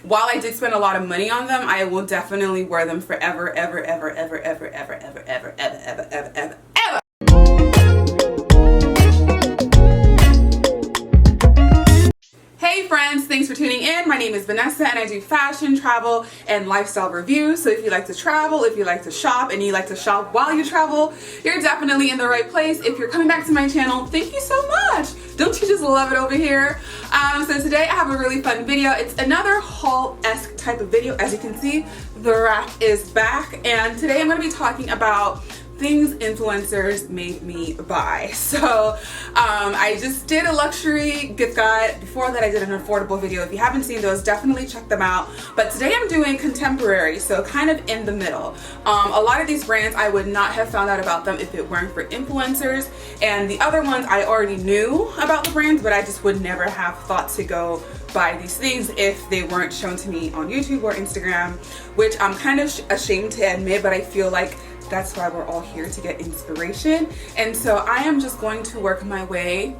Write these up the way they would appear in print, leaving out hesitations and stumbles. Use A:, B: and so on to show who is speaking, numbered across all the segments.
A: while I did spend a lot of money on them, I will definitely wear them forever, ever, ever, ever, ever, ever, ever, ever, ever, ever, ever, ever, ever. Hey friends, thanks for tuning in. My name is Vanessa and I do fashion, travel, and lifestyle reviews. So if you like to travel, if you like to shop, and you like to shop while you travel, you're definitely in the right place. If you're coming back to my channel, thank you so much. Don't you just love it over here? So today I have a really fun video. It's another haul-esque type of video. As you can see, the rack is back, and today I'm going to be talking about things influencers made me buy. So I just did a luxury gift guide. Before that I did an affordable video. If you haven't seen those, definitely check them out. But today I'm doing contemporary, so kind of in the middle. A lot of these brands I would not have found out about them if it weren't for influencers, and the other ones I already knew about the brands, but I just would never have thought to go buy these things if they weren't shown to me on YouTube or Instagram, which I'm kind of ashamed to admit, but I feel like that's why we're all here, to get inspiration. And so I am just going to work my way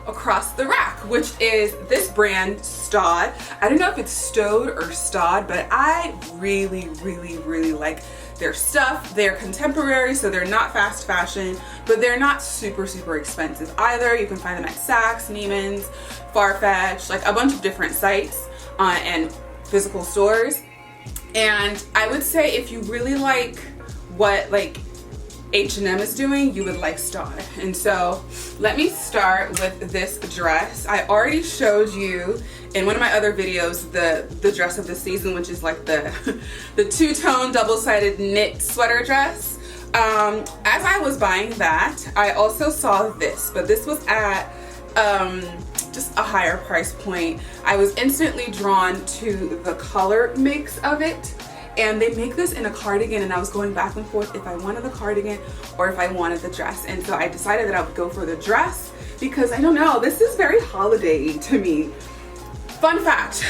A: across the rack, which is this brand, Staud. I don't know if it's Staud or Staud, but I really, really, really like their stuff. They're contemporary, so they're not fast fashion, but they're not super, super expensive either. You can find them at Saks, Neiman's, Farfetch, like a bunch of different sites and physical stores. And I would say if you really like what like H&M is doing, you would like Staud. And so let me start with this dress. I already showed you in one of my other videos the dress of the season, which is like the two-tone double-sided knit sweater dress. As I was buying that, I also saw this, but this was at just a higher price point. I was instantly drawn to the color mix of it. And they make this in a cardigan, and I was going back and forth if I wanted the cardigan or if I wanted the dress. And so I decided that I would go for the dress because, I don't know, this is very holiday to me. Fun fact,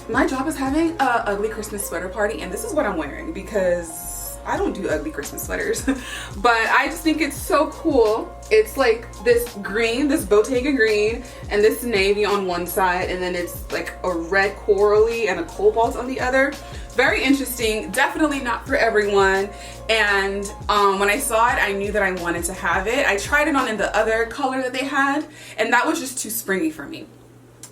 A: my job is having an ugly Christmas sweater party, and this is what I'm wearing because I don't do ugly Christmas sweaters. But I just think it's so cool. It's like this green, this Bottega green, and this navy on one side, and then it's like a red corally and a cobalt on the other. Very interesting, definitely not for everyone. And when I saw it, I knew that I wanted to have it. I tried it on in the other color that they had, and that was just too springy for me.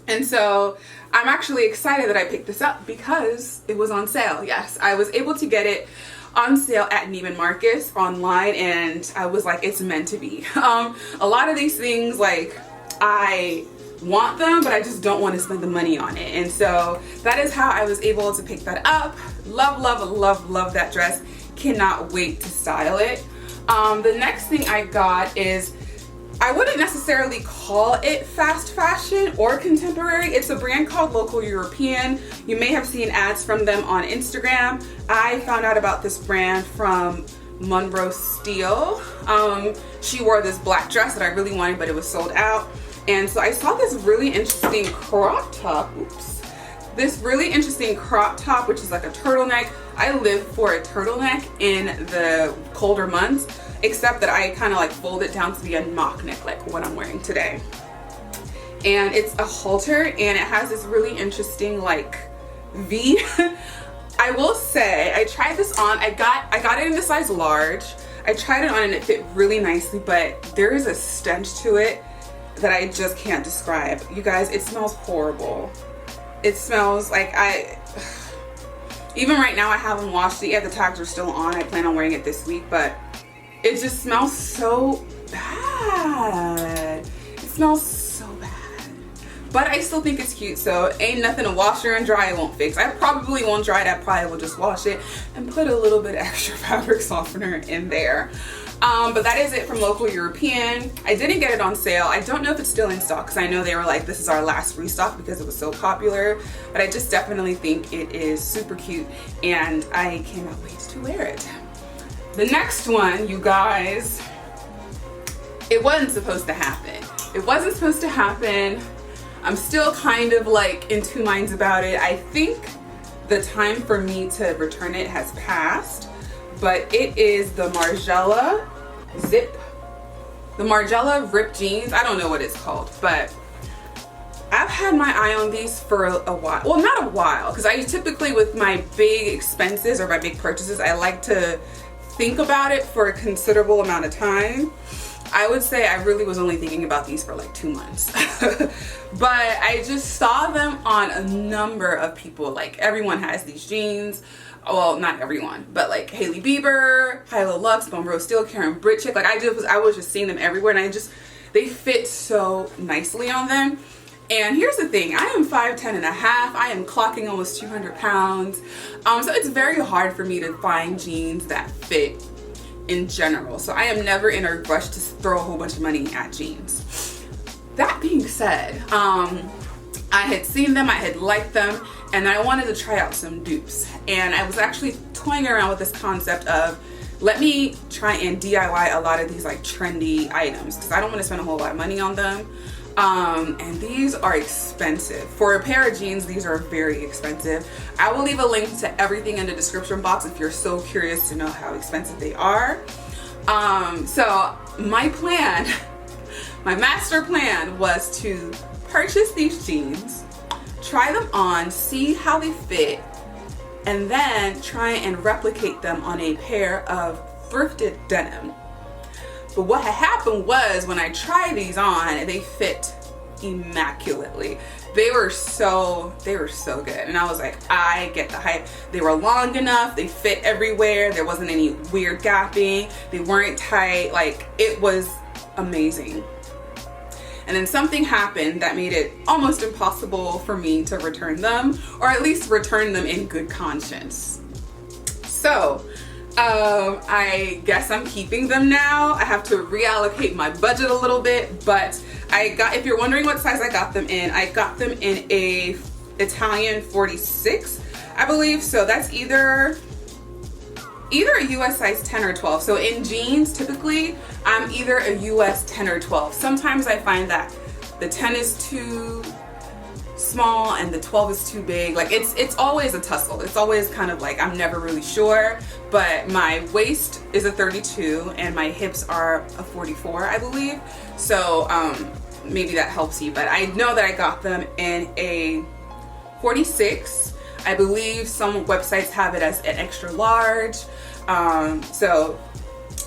A: And so I'm actually excited that I picked this up because it was on sale. Yes, I was able to get it on sale at Neiman Marcus online, and I was like, it's meant to be. A lot of these things, like, I want them, but I just don't want to spend the money on it. And so that is how I was able to pick that up. Love, love, love, love that dress. Cannot wait to style it. The next thing I got is, I wouldn't necessarily call it fast fashion or contemporary. It's a brand called Local European. You may have seen ads from them on Instagram. I found out about this brand from Monroe Steele. She wore this black dress that I really wanted, but it was sold out. And so I saw this really interesting crop top. Oops. This really interesting crop top, which is like a turtleneck. I live for a turtleneck in the colder months, except that I kind of like fold it down to be a mock neck, like what I'm wearing today. And it's a halter, and it has this really interesting like V. I will say, I tried this on, I got it in the size large. I tried it on and it fit really nicely, but there is a stench to it that I just can't describe. You guys, it smells horrible. It smells like even right now I haven't washed it yet. The tags are still on. I plan on wearing it this week, but it just smells so bad. It smells so bad. But I still think it's cute, so ain't nothing a washer and dry it won't fix. I probably won't dry it. I probably will just wash it and put a little bit extra fabric softener in there. But that is it from Local European. I didn't get it on sale. I don't know if it's still in stock because I know they were like, this is our last restock because it was so popular. But I just definitely think it is super cute and I cannot wait to wear it. The next one, you guys, it wasn't supposed to happen. It wasn't supposed to happen. I'm still kind of like in two minds about it. I think the time for me to return it has passed, but it is the Margiela zip, the Margiela ripped jeans. I don't know what it's called, but I've had my eye on these for a while. Well, not a while, because I typically, with my big expenses or my big purchases, I like to think about it for a considerable amount of time. I would say I really was only thinking about these for like 2 months. But I just saw them on a number of people. Like, everyone has these jeans. Well, not everyone, but like Hailey Bieber, Hyla Lux, Bone Rose Steel, Karen Britchick. Like, I was just seeing them everywhere, and they fit so nicely on them. And here's the thing, I am 5'10" and a half. I am clocking almost 200 pounds. So it's very hard for me to find jeans that fit in general. So I am never in a rush to throw a whole bunch of money at jeans. That being said, I had seen them, I had liked them, and I wanted to try out some dupes. And I was actually toying around with this concept of, let me try and DIY a lot of these like trendy items, because I don't want to spend a whole lot of money on them. And these are expensive. For a pair of jeans, these are very expensive. I will leave a link to everything in the description box if you're so curious to know how expensive they are. So my plan, my master plan, was to purchase these jeans, try them on, see how they fit, and then try and replicate them on a pair of thrifted denim. But what had happened was, when I tried these on, they fit immaculately. They were so good. And I was like, I get the hype. They were long enough, they fit everywhere, there wasn't any weird gapping, they weren't tight, like, it was amazing. And then something happened that made it almost impossible for me to return them, or at least return them in good conscience. So I guess I'm keeping them now. I have to reallocate my budget a little bit, but if you're wondering what size I got them in, I got them in a Italian 46, I believe. So that's either a US size 10 or 12. So in jeans, typically, I'm either a US 10 or 12. Sometimes I find that the 10 is too small and the 12 is too big. Like, it's always a tussle. It's always kind of like, I'm never really sure. But my waist is a 32 and my hips are a 44, I believe. So maybe that helps you. But I know that I got them in a 46. I believe some websites have it as an extra large. So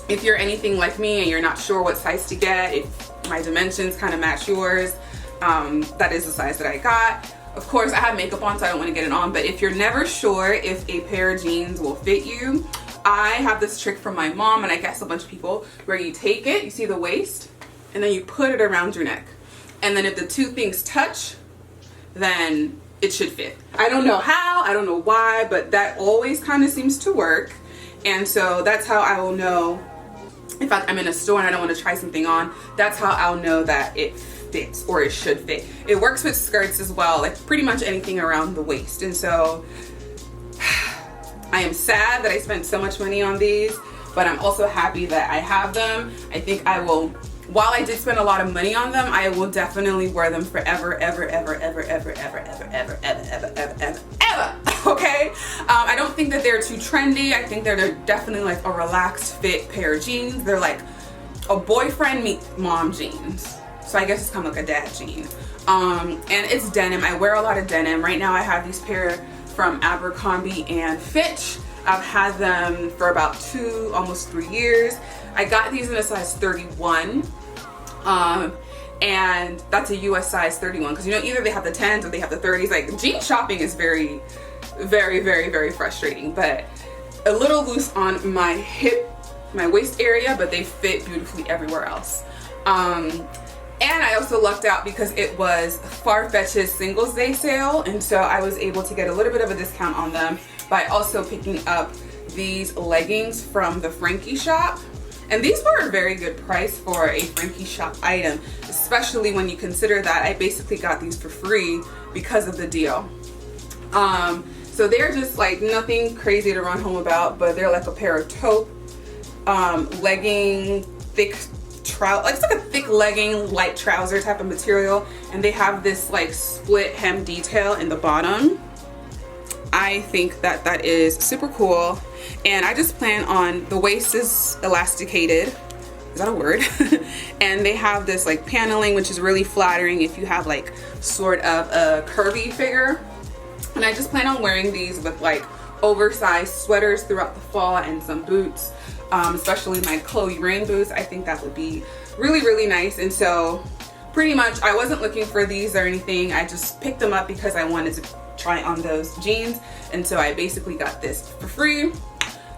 A: if you're anything like me and you're not sure what size to get, if my dimensions kind of match yours, that is the size that I got. Of course, I have makeup on, so I don't want to get it on, but if you're never sure if a pair of jeans will fit you, I have this trick from my mom, and I guess a bunch of people, where you take it, you see the waist, and then you put it around your neck. And then if the two things touch, then it should fit. I don't know how, I don't know why, but that always kind of seems to work. And so that's how I will know if I'm in a store and I don't want to try something on. That's how I'll know that it fits, or it should fit. It works with skirts as well, like pretty much anything around the waist. And so I am sad that I spent so much money on these, but I'm also happy that I have them. I think I will, while I did spend a lot of money on them, I will definitely wear them forever, ever, ever, ever, ever, ever, ever, ever, ever, ever, ever, ever, ever. Okay? I don't think that they're too trendy. I think they're definitely like a relaxed fit pair of jeans. They're like a boyfriend meet mom jeans. So I guess it's kind of like a dad jean. And it's denim. I wear a lot of denim. Right now I have these pair from Abercrombie and Fitch. I've had them for about almost 3 years. I got these in a size 31. And that's a US size 31. Because, you know, either they have the 10s or they have the 30s. Like, jean shopping is very, very, very, very frustrating. But a little loose on my hip, my waist area, but they fit beautifully everywhere else. And I also lucked out because it was Farfetch's Singles Day sale, and so I was able to get a little bit of a discount on them by also picking up these leggings from the Frankie Shop. And these were a very good price for a Frankie Shop item, especially when you consider that I basically got these for free because of the deal. So they're just like nothing crazy to run home about, but they're like a pair of taupe legging, thick like it's like a thick legging, light trouser type of material, and they have this like split hem detail in the bottom. I think that that is super cool, and I just plan on, the waist is elasticated, is that a word? And they have this like paneling, which is really flattering if you have like sort of a curvy figure. And I just plan on wearing these with like oversized sweaters throughout the fall and some boots, especially my Chloe rain boots. I think that would be really, really nice. And so pretty much I wasn't looking for these or anything. I just picked them up because I wanted to try on those jeans. And so I basically got this for free.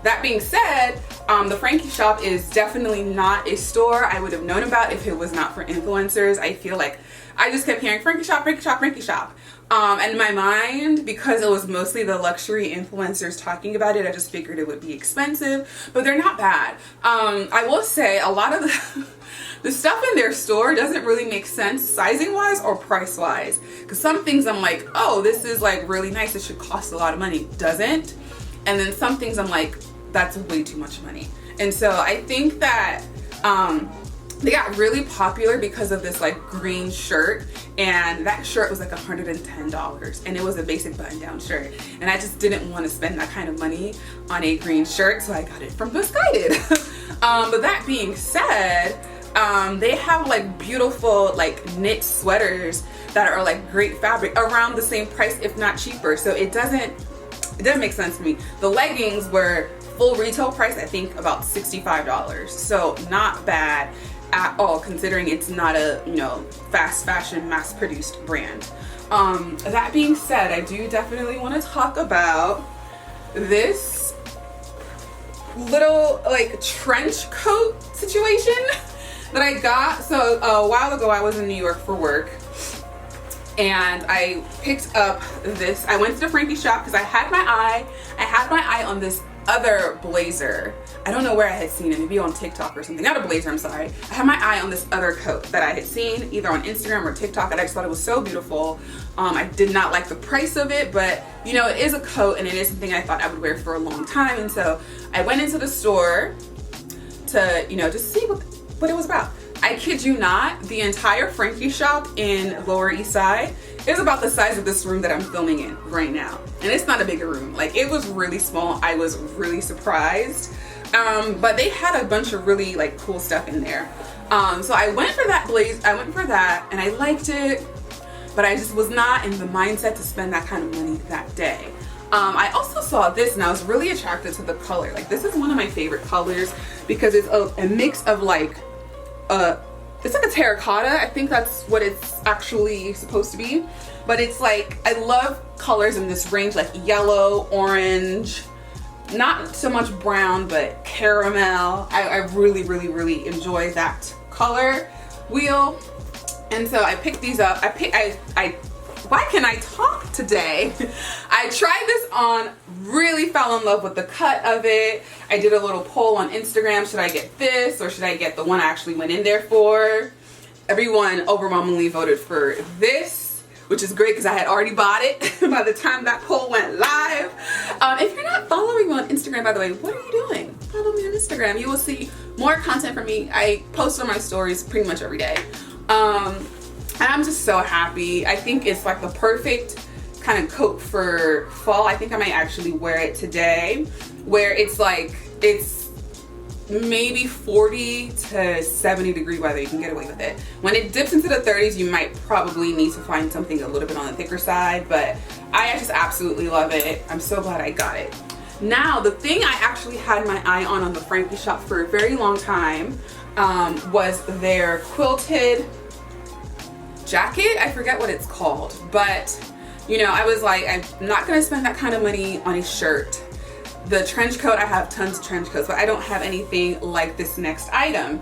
A: That being said, the Frankie Shop is definitely not a store I would have known about if it was not for influencers. I feel like I just kept hearing Frankie Shop, Frankie Shop, Frankie Shop. And in my mind, because it was mostly the luxury influencers talking about it, I just figured it would be expensive, but they're not bad. I will say a lot of the stuff in their store doesn't really make sense sizing wise or price wise. Because some things I'm like, oh, this is like really nice, it should cost a lot of money. Doesn't. And then some things I'm like, that's way too much money. And so I think that they got really popular because of this like green shirt, and that shirt was like $110, and it was a basic button down shirt, and I just didn't want to spend that kind of money on a green shirt, so I got it from Misguided. But that being said, they have like beautiful like knit sweaters that are like great fabric around the same price, if not cheaper. So it doesn't make sense to me. The leggings were full retail price, I think about $65, so not bad at all considering it's not a, you know, fast fashion mass produced brand. That being said, I do definitely want to talk about this little like trench coat situation that I got. So a while ago I was in New York for work, and I picked up this. I went to the Frankie Shop because I had my eye on this other blazer. I don't know where I had seen it, maybe on TikTok or something. Not a blazer, I'm sorry. I had my eye on this other coat that I had seen either on Instagram or TikTok, and I just thought it was so beautiful. I did not like the price of it, but you know, it is a coat and it is something I thought I would wear for a long time. And so I went into the store to, you know, just see what it was about. I kid you not, the entire Frankie Shop in Lower East Side is about the size of this room that I'm filming in right now. And it's not a bigger room. Like, it was really small. I was really surprised. But they had a bunch of really like cool stuff in there. So I went for that and I liked it, but I just was not in the mindset to spend that kind of money that day. I also saw this and I was really attracted to the color. Like, this is one of my favorite colors because it's a mix of like, it's like a terracotta. I think that's what it's actually supposed to be. But it's like, I love colors in this range, like yellow, orange, not so much brown, but caramel. I really, really, really enjoy that color wheel. And so I picked these up. Why can I talk today? I tried this on, really fell in love with the cut of it. I did a little poll on Instagram. Should I get this or should I get the one I actually went in there for? Everyone overwhelmingly voted for this, which is great because I had already bought it by the time that poll went live. If you're not following me on Instagram, by the way, what are you doing? Follow me on Instagram. You will see more content from me. I post on my stories pretty much every day. And I'm just so happy. I think it's like the perfect kind of coat for fall. I think I might actually wear it today, where it's like, it's maybe 40 to 70 degree weather. You can get away with it. When it dips into the 30s, you might probably need to find something a little bit on the thicker side, but I just absolutely love it. I'm so glad I got it. Now, the thing I actually had my eye on the Frankie Shop for a very long time was their quilted jacket. I forget what it's called, but you know, I was like, I'm not gonna spend that kind of money on a shirt. The trench coat, I have tons of trench coats, but I don't have anything like this next item,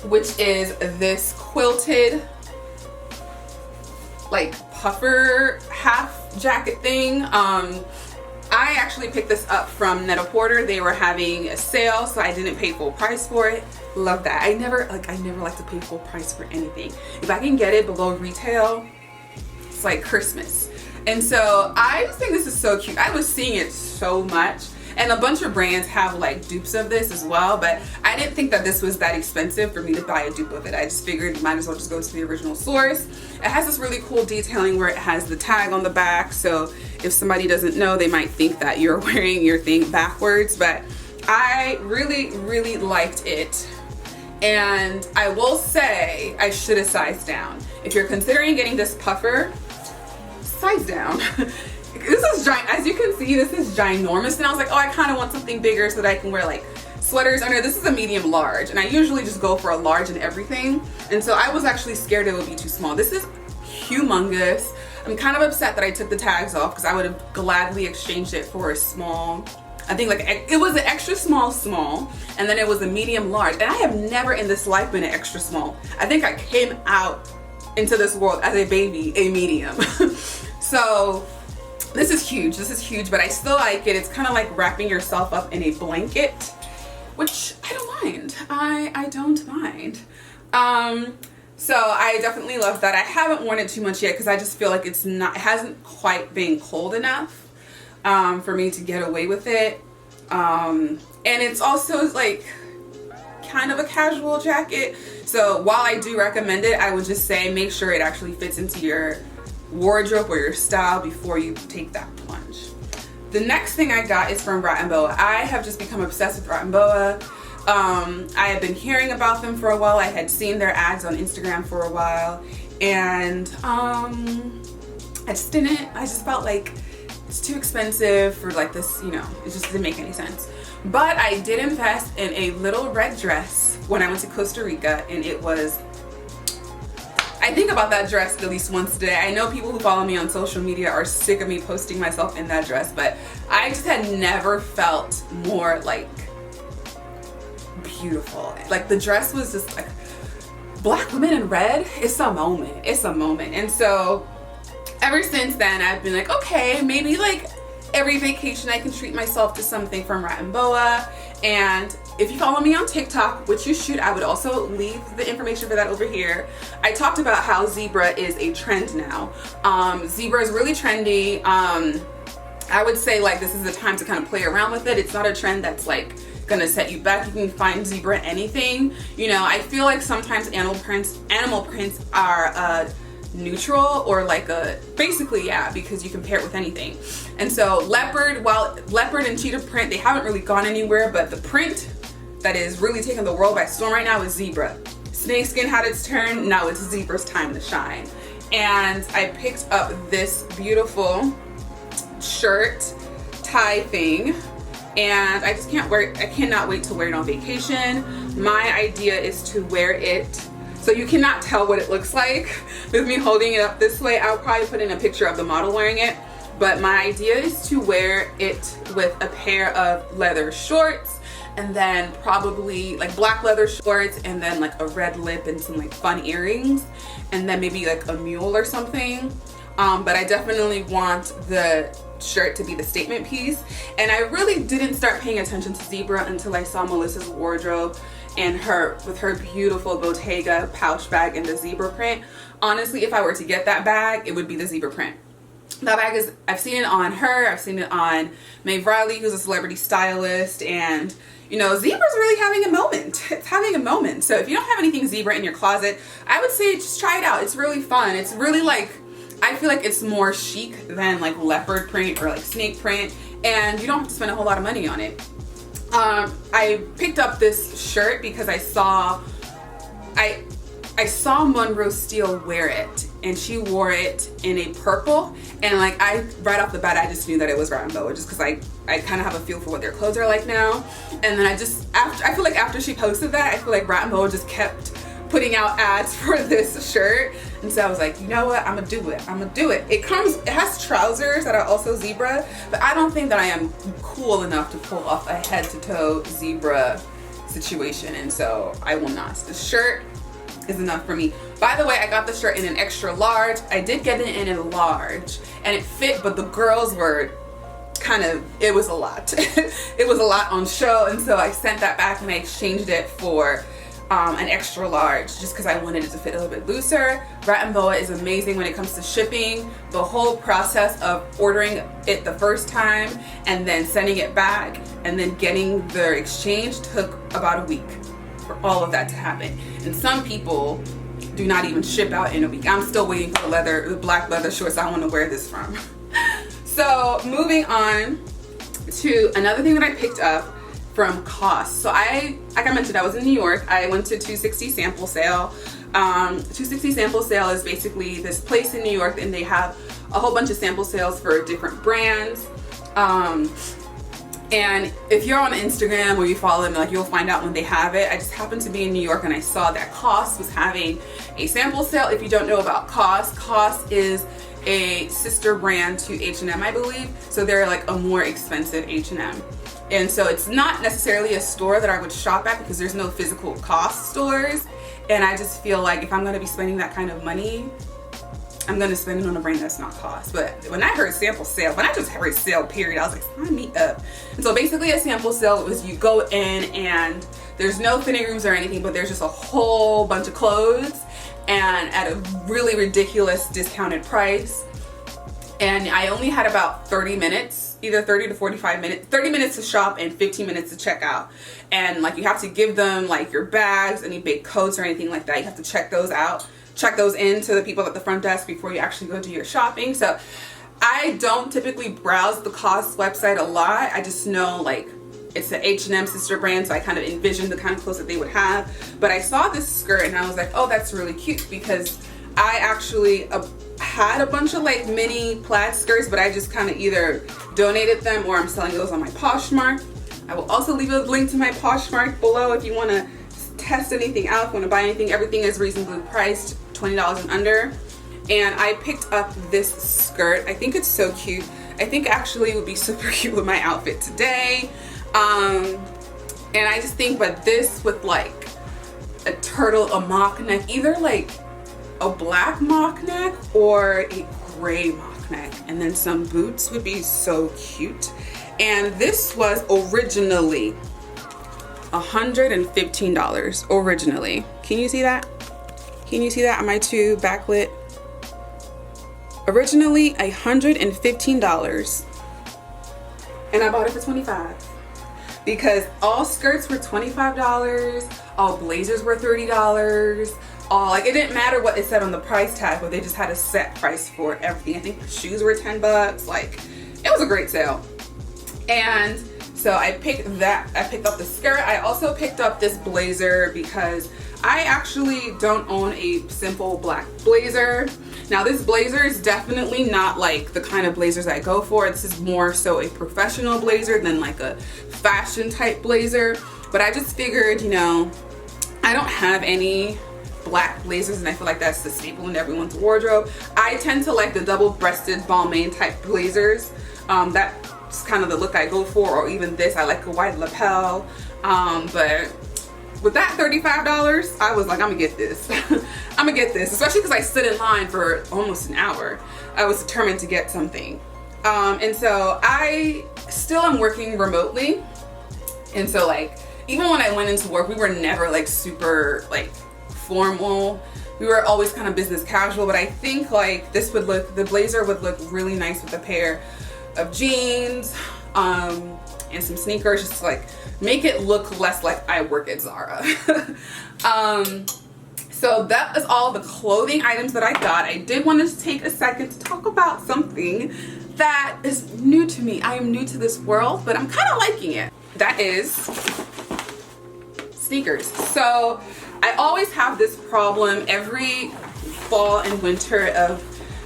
A: which is this quilted like puffer half jacket thing. I actually picked this up from Net-a-Porter. They were having a sale, so I didn't pay full price for it. Love that. I never like to pay full price for anything. If I can get it below retail, it's like Christmas. And so I just think this is so cute. I was seeing it so much, and a bunch of brands have like dupes of this as well, but I didn't think that this was that expensive for me to buy a dupe of it. I just figured you might as well just go to the original source. It has this really cool detailing where it has the tag on the back, so if somebody doesn't know, they might think that you're wearing your thing backwards, but I really, really liked it. And I will say I should have sized down. If you're considering getting this puffer, size down. This is giant, as you can see, this is ginormous, and I was like, oh, I kind of want something bigger so that I can wear like sweaters under. This is a medium large, and I usually just go for a large and everything, and so I was actually scared it would be too small. This is humongous. I'm kind of upset that I took the tags off because I would have gladly exchanged it for a small, I think like it was an extra small, and then it was a medium large, and I have never in this life been an extra small. I think I came out into this world as a baby, a medium. So this is huge, but I still like it. It's kind of like wrapping yourself up in a blanket, which I don't mind. I don't mind. So I definitely love that. I haven't worn it too much yet because I just feel like it hasn't quite been cold enough for me to get away with it. And it's also like kind of a casual jacket. So while I do recommend it, I would just say make sure it actually fits into your wardrobe or your style before you take that plunge. The next thing I got is from Rat & Boa. I have just become obsessed with Rat & Boa. I have been hearing about them for a while. I had seen their ads on Instagram for a while, and I just felt like it's too expensive for like this, you know, it just didn't make any sense. But I did invest in a little red dress when I went to Costa Rica, and it was, I think about that dress at least once a day. I know people who follow me on social media are sick of me posting myself in that dress, but I just had never felt more like beautiful. Like the dress was just like, Black women in red, it's a moment. And so ever since then I've been like, okay, maybe like every vacation I can treat myself to something from Rat & Boa. And if you follow me on TikTok, which you should, I would also leave the information for that over here. I talked about how zebra is a trend now. Zebra is really trendy. I would say like this is the time to kind of play around with it. It's not a trend that's like gonna set you back. You can find zebra anything. You know, I feel like sometimes animal prints are neutral or like basically, yeah, because you can pair it with anything. And so leopard, while leopard and cheetah print, they haven't really gone anywhere, but the print that is really taking the world by storm right now is zebra. Snakeskin had its turn, now it's zebra's time to shine. And I picked up this beautiful shirt tie thing, and I just can't wear it. I cannot wait to wear it on vacation. My idea is to wear it so you cannot tell what it looks like with me holding it up this way. I'll probably put in a picture of the model wearing it, but my idea is to wear it with a pair of leather shorts, and then probably like black leather shorts, and then like a red lip and some like fun earrings, and then maybe like a mule or something. But I definitely want the shirt to be the statement piece. And I really didn't start paying attention to zebra until I saw Melissa's wardrobe and with her beautiful Bottega pouch bag in the zebra print. Honestly, if I were to get that bag, it would be the zebra print. That bag is, I've seen it on her, I've seen it on Maeve Riley, who's a celebrity stylist, and you know, zebra's really having a moment. It's having a moment. So if you don't have anything zebra in your closet, I would say just try it out. It's really fun. It's really like, I feel like it's more chic than like leopard print or like snake print, and you don't have to spend a whole lot of money on it. I picked up this shirt because I saw Monroe Steele wear it, and she wore it in a purple, and like right off the bat I just knew that it was Rat & Boa, just because I kind of have a feel for what their clothes are like now. And then I feel like after she posted that, I feel like Rat & Boa just kept putting out ads for this shirt, and so I was like, you know what, I'm gonna do it. It has trousers that are also zebra, but I don't think that I am cool enough to pull off a head to toe zebra situation, and so I will not. The shirt is enough for me. By the way, I got the shirt in an extra large. I did get it in a large, and it fit, but the girls were kind of, it was a lot. It was a lot on show, and so I sent that back and I exchanged it for an extra large, just because I wanted it to fit a little bit looser. Rat & Boa is amazing when it comes to shipping. The whole process of ordering it the first time and then sending it back and then getting the exchange took about a week for all of that to happen. And some people do not even ship out in a week. I'm still waiting for the black leather shorts I want to wear this from. So moving on to another thing that I picked up from COS. So like I mentioned, I was in New York. I went to 260 Sample Sale. 260 Sample Sale is basically this place in New York, and they have a whole bunch of sample sales for different brands. And if you're on Instagram or you follow them, like, you'll find out when they have it. I just happened to be in New York and I saw that COS was having a sample sale. If you don't know about COS, COS is a sister brand to H&M, I believe. So they're like a more expensive H&M. And so it's not necessarily a store that I would shop at because there's no physical COS stores. And I just feel like if I'm gonna be spending that kind of money, I'm gonna spend it on a brand that's not COS. But when I heard sample sale, when I just heard sale period, I was like, sign me up. And so basically a sample sale was you go in and there's no fitting rooms or anything, but there's just a whole bunch of clothes and at a really ridiculous discounted price. And I only had about 30 minutes, either 30 to 45 minutes, 30 minutes to shop and 15 minutes to check out. And like, you have to give them like your bags, any big coats or anything like that. You have to check those out. Check those in to the people at the front desk before you actually go do your shopping. So I don't typically browse the COS website a lot. I just know like it's an H&M sister brand, so I kind of envisioned the kind of clothes that they would have. But I saw this skirt and I was like, oh, that's really cute, because I actually had a bunch of like mini plaid skirts, but I just kind of either donated them or I'm selling those on my Poshmark. I will also leave a link to my Poshmark below if you want to test anything out, if you want to buy anything. Everything is reasonably priced, $20 and under. And I picked up this skirt. I think it's so cute. I think actually it would be super cute with my outfit today. And I just think, but this with like a turtle, a mock neck, either like a black mock neck or a gray mock neck, and then some boots would be so cute. And this was originally $115 originally. Can you see that? Can you see that on my two backlit? Originally $115, and I bought it for $25 because all skirts were $25, all blazers were $30, all, like, it didn't matter what it said on the price tag, but they just had a set price for everything. I think the shoes were $10. Like, it was a great sale. And so I picked up the skirt. I also picked up this blazer because I actually don't own a simple black blazer. Now this blazer is definitely not like the kind of blazers I go for. This is more so a professional blazer than like a fashion type blazer. But I just figured, you know, I don't have any black blazers and I feel like that's the staple in everyone's wardrobe. I tend to like the double-breasted Balmain type blazers. That's kind of the look I go for, or even this, I like a wide lapel. But with that $35, I was like, I'm gonna get this. I'm gonna get this, especially because I stood in line for almost an hour. I was determined to get something. And so I still am working remotely. And so like, even when I went into work, we were never like super like formal. We were always kind of business casual, but I think like this would look, the blazer would look really nice with a pair of jeans and some sneakers, just to like make it look less like I work at Zara. So that is all the clothing items that I got. I did want to take a second to talk about something that is new to me. I am new to this world, but I'm kind of liking it. That is sneakers. So I always have this problem every fall and winter of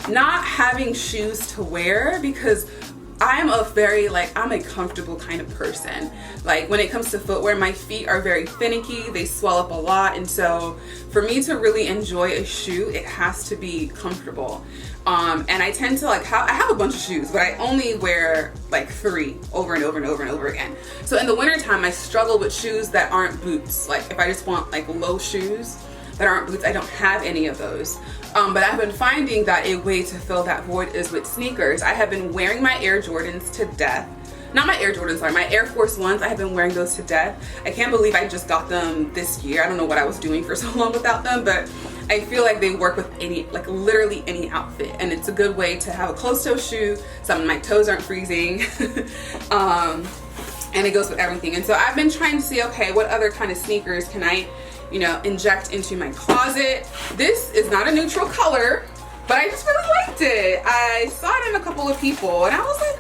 A: not having shoes to wear, because I'm a comfortable kind of person. Like when it comes to footwear, my feet are very finicky, they swell up a lot, and so for me to really enjoy a shoe, it has to be comfortable. And I tend to like, I have a bunch of shoes, but I only wear like 3 over and over and over and over again. So in the wintertime, I struggle with shoes that aren't boots. Like if I just want like low shoes that aren't boots, I don't have any of those. But I've been finding that a way to fill that void is with sneakers. I have been wearing my Air Jordans to death. Not my Air Jordans, sorry, my Air Force Ones. I have been wearing those to death. I can't believe I just got them this year. I don't know what I was doing for so long without them, but I feel like they work with any, like literally any outfit. And it's a good way to have a closed-toe shoe, so my toes aren't freezing. And it goes with everything. And so I've been trying to see, okay, what other kind of sneakers can I, you know, inject into my closet. This is not a neutral color, but I just really liked it. I saw it in a couple of people and I was like,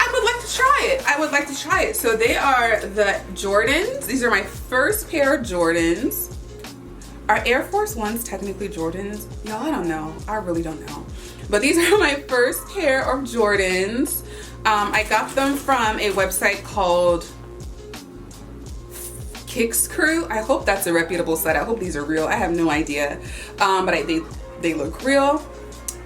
A: I would like to to try it. I would like to try it. So they are the Jordans. These are my first pair of Jordans. Are Air Force Ones technically Jordans? Y'all, I don't know. I really don't know. But these are my first pair of Jordans. I got them from a website called Kicks Crew. I hope that's a reputable site. I hope these are real. I have no idea. But they look real.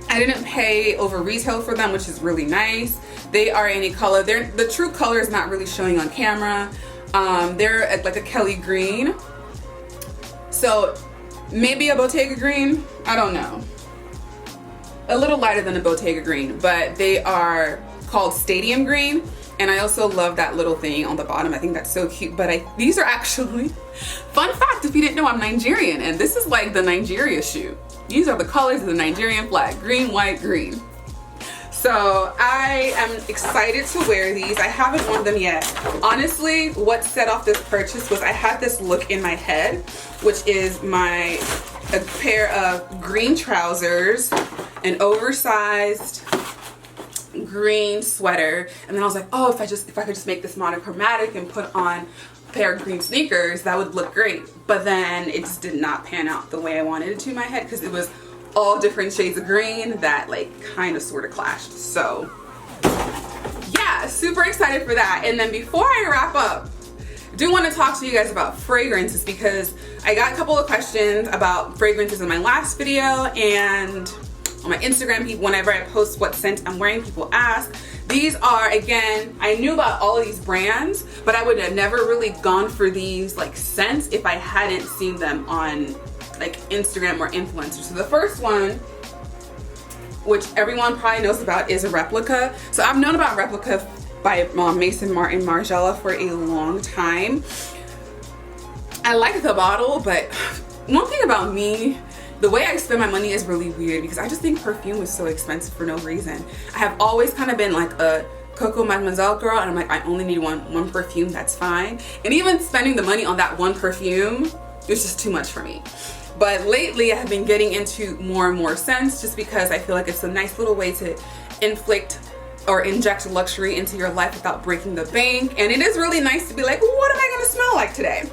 A: I didn't pay over retail for them, which is really nice. They are any color. The true color is not really showing on camera. They're like a Kelly green. So maybe a Bottega green. I don't know. A little lighter than a Bottega green, but they are called Stadium Green. And I also love that little thing on the bottom. I think that's so cute. But these are actually, fun fact, if you didn't know, I'm Nigerian, and this is like the Nigeria shoe. These are the colors of the Nigerian flag: green, white, green. So I am excited to wear these. I haven't worn them yet. Honestly, what set off this purchase was I had this look in my head, which is a pair of green trousers, an oversized green sweater, and then I was like, oh, if I could just make this monochromatic and put on a pair of green sneakers, that would look great. But then it just did not pan out the way I wanted it to in my head, because it was all different shades of green that like kind of sort of clashed. So yeah, super excited for that. And then before I wrap up, I do want to talk to you guys about fragrances, because I got a couple of questions about fragrances in my last video, and on my Instagram, whenever I post what scent I'm wearing, people ask. These are, again, I knew about all of these brands, but I would have never really gone for these like scents if I hadn't seen them on like Instagram or influencers. So the first one, which everyone probably knows about, is a Replica. So I've known about Replica by Maison Martin Margiela for a long time. I like the bottle, but one thing about me, the way I spend my money is really weird, because I just think perfume is so expensive for no reason. I have always kind of been like a Coco Mademoiselle girl, and I'm like, I only need one perfume, that's fine. And even spending the money on that one perfume is just too much for me. But lately I have been getting into more and more scents, just because I feel like it's a nice little way to inflict or inject luxury into your life without breaking the bank. And it is really nice to be like, what am I gonna smell like today?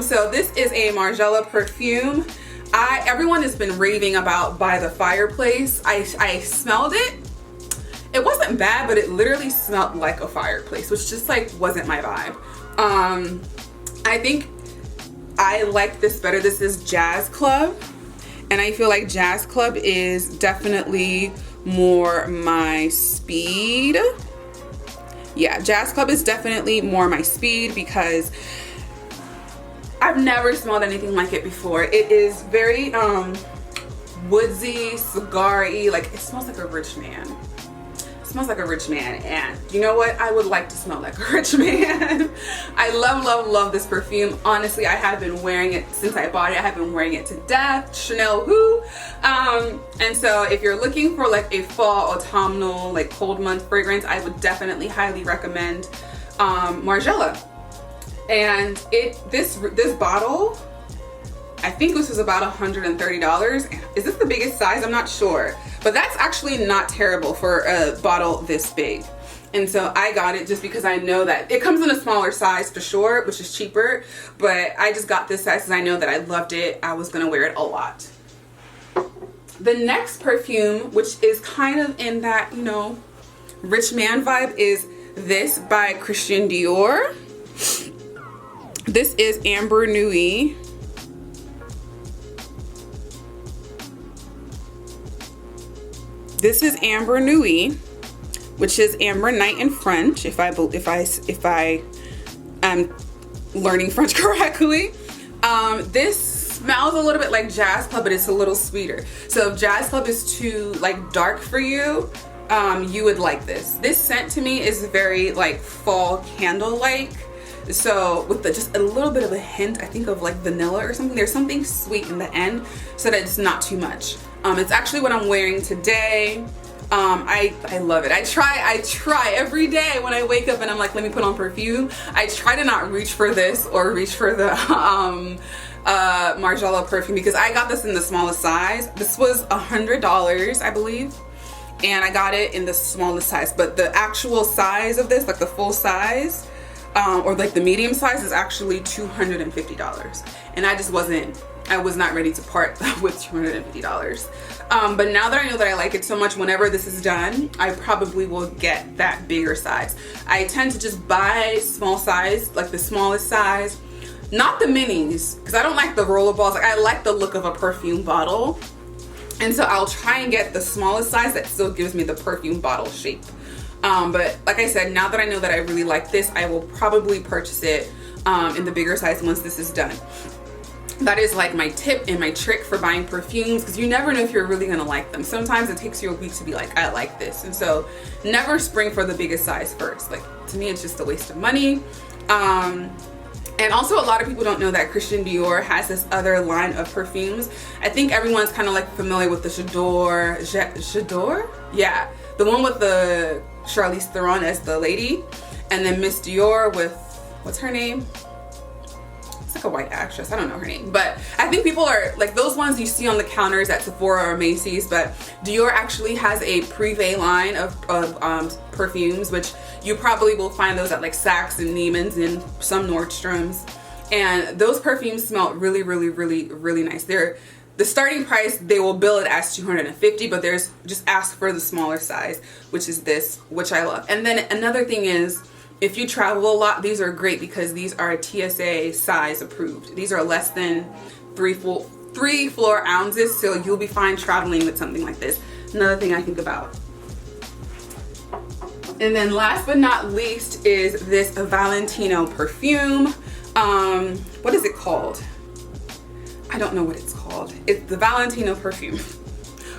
A: So this is a Margiela perfume. Everyone has been raving about By the Fireplace. I smelled it. It wasn't bad, but it literally smelled like a fireplace, which just like wasn't my vibe. I think I like this better. This is Jazz Club, and I feel like Jazz Club is definitely more my speed. Yeah, Jazz Club is definitely more my speed, because I've never smelled anything like it before. It is very woodsy, cigar-y, like it smells like a rich man. It smells like a rich man, and you know what? I would like to smell like a rich man. I love, love, love this perfume. Honestly, I have been wearing it since I bought it. I have been wearing it to death. Chanel who? And so if you're looking for like a fall, autumnal, like cold month fragrance, I would definitely highly recommend Margiela. And this bottle, I think this was about $130. Is this the biggest size? I'm not sure, but that's actually not terrible for a bottle this big. And so I got it just because I know that it comes in a smaller size for sure, which is cheaper, but I just got this size because I know that I loved it. I was gonna wear it a lot. The next perfume, which is kind of in that, you know, rich man vibe, is this by Christian Dior. This is Amber Nuit. This is Amber Nuit, which is Amber Night in French, if I am learning French correctly. This smells a little bit like Jazz Club, but it's a little sweeter. So if Jazz Club is too like dark for you, you would like this. This scent to me is very like fall candle-like. So with just a little bit of a hint, I think of like vanilla or something. There's something sweet in the end so that it's not too much. It's actually what I'm wearing today. I love it. I try every day when I wake up and I'm like, let me put on perfume. I try to not reach for this or reach for the Margiela perfume, because I got this in the smallest size. This was $100, I believe. and I got it in the smallest size, but the actual size of this, like the full size, or like the medium size, is actually $250, and I was not ready to part with $250. But now that I know that I like it so much, whenever this is done, I probably will get that bigger size. I tend to just buy small size, like the smallest size, not the minis, because I don't like the roller balls. Like, I like the look of a perfume bottle, and so I'll try and get the smallest size that still gives me the perfume bottle shape. But like I said, now that I know that I really like this, I will probably purchase it in the bigger size once this is done. That is like my tip and my trick for buying perfumes, because you never know if you're really gonna like them. Sometimes it takes you a week to be like, I like this. And so never spring for the biggest size first. Like, to me, it's just a waste of money. And also, a lot of people don't know that Christian Dior has this other line of perfumes. I think everyone's kind of like familiar with the J'adore? Yeah, the one with the Charlize Theron as the lady, and then Miss Dior with, what's her name? It's like a white actress, I don't know her name, but I think people are like those ones you see on the counters at Sephora or Macy's. But Dior actually has a Privé line of perfumes, which you probably will find those at like Saks and Neiman's and some Nordstroms, and those perfumes smell really, really, really, really nice. They're the starting price, they will bill it as $250, but there's just ask for the smaller size, which is this, which I love. And then another thing is, if you travel a lot, these are great because these are TSA size approved. These are less than 3 floor ounces, so you'll be fine traveling with something like this. Another thing I think about. And then last but not least is this Valentino perfume. What is it called? I don't know what it's called. It's the Valentino perfume.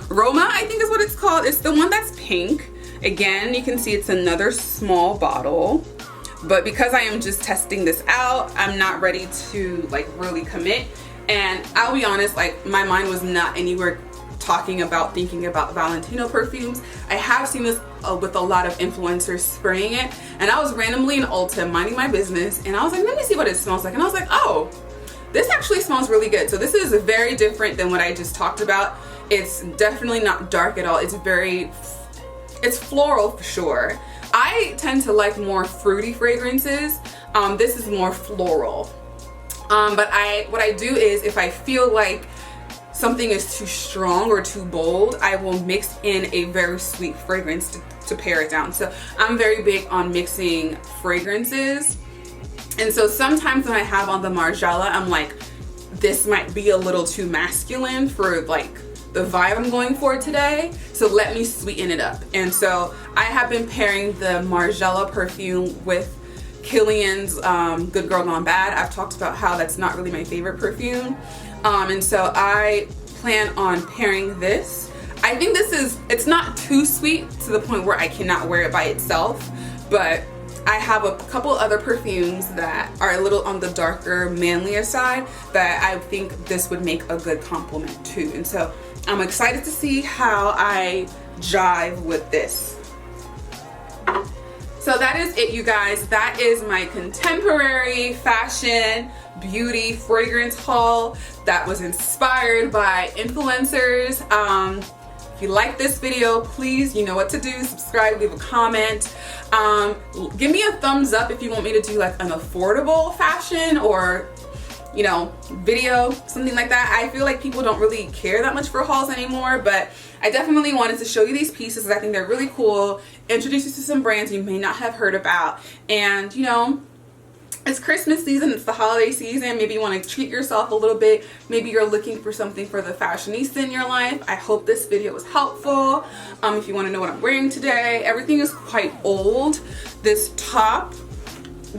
A: Roma, I think is what it's called. It's the one that's pink. Again, you can see it's another small bottle, but because I am just testing this out, I'm not ready to like really commit. And I'll be honest, like my mind was not anywhere thinking about Valentino perfumes. I have seen this with a lot of influencers spraying it, and I was randomly in Ulta minding my business, and I was like, let me see what it smells like, and I was like, oh, this actually smells really good. So this is very different than what I just talked about. It's definitely not dark at all. It's floral for sure. I tend to like more fruity fragrances. This is more floral. But what I do is, if I feel like something is too strong or too bold, I will mix in a very sweet fragrance to pare it down. So I'm very big on mixing fragrances. And so sometimes when I have on the Margiela, I'm like, this might be a little too masculine for like the vibe I'm going for today, so let me sweeten it up. And so I have been pairing the Margiela perfume with Kilian's Good Girl Gone Bad. I've talked about how that's not really my favorite perfume, and so I plan on pairing this. I think it's not too sweet to the point where I cannot wear it by itself, but I have a couple other perfumes that are a little on the darker, manlier side that I think this would make a good complement to. And so I'm excited to see how I jive with this. So that is it, you guys. That is my contemporary fashion, beauty, fragrance haul that was inspired by influencers. If you like this video, please, you know what to do. Subscribe, leave a comment. Give me a thumbs up if you want me to do like an affordable fashion or, you know, video, something like that. I feel like people don't really care that much for hauls anymore, but I definitely wanted to show you these pieces. I think they're really cool. Introduce you to some brands you may not have heard about. And, you know, it's Christmas season, it's the holiday season. Maybe you want to treat yourself a little bit. Maybe you're looking for something for the fashionista in your life. I hope this video was helpful. If you want to know what I'm wearing today, everything is quite old. This top,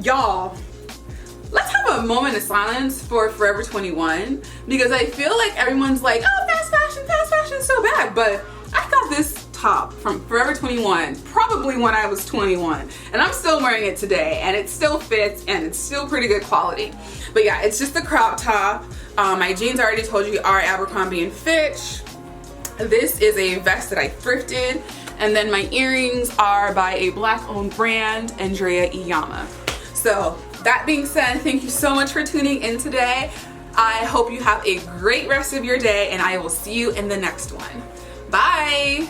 A: y'all, let's have a moment of silence for Forever 21, because I feel like everyone's like, oh, fast fashion is so bad, but I got this top from Forever 21 probably when I was 21, and I'm still wearing it today, and it still fits, and it's still pretty good quality. But yeah, it's just a crop top. My jeans I already told you are Abercrombie and Fitch. This is a vest that I thrifted, and then my earrings are by a black owned brand, Andrea Iyama. So that being said, thank you so much for tuning in today. I hope you have a great rest of your day, and I will see you in the next one. Bye.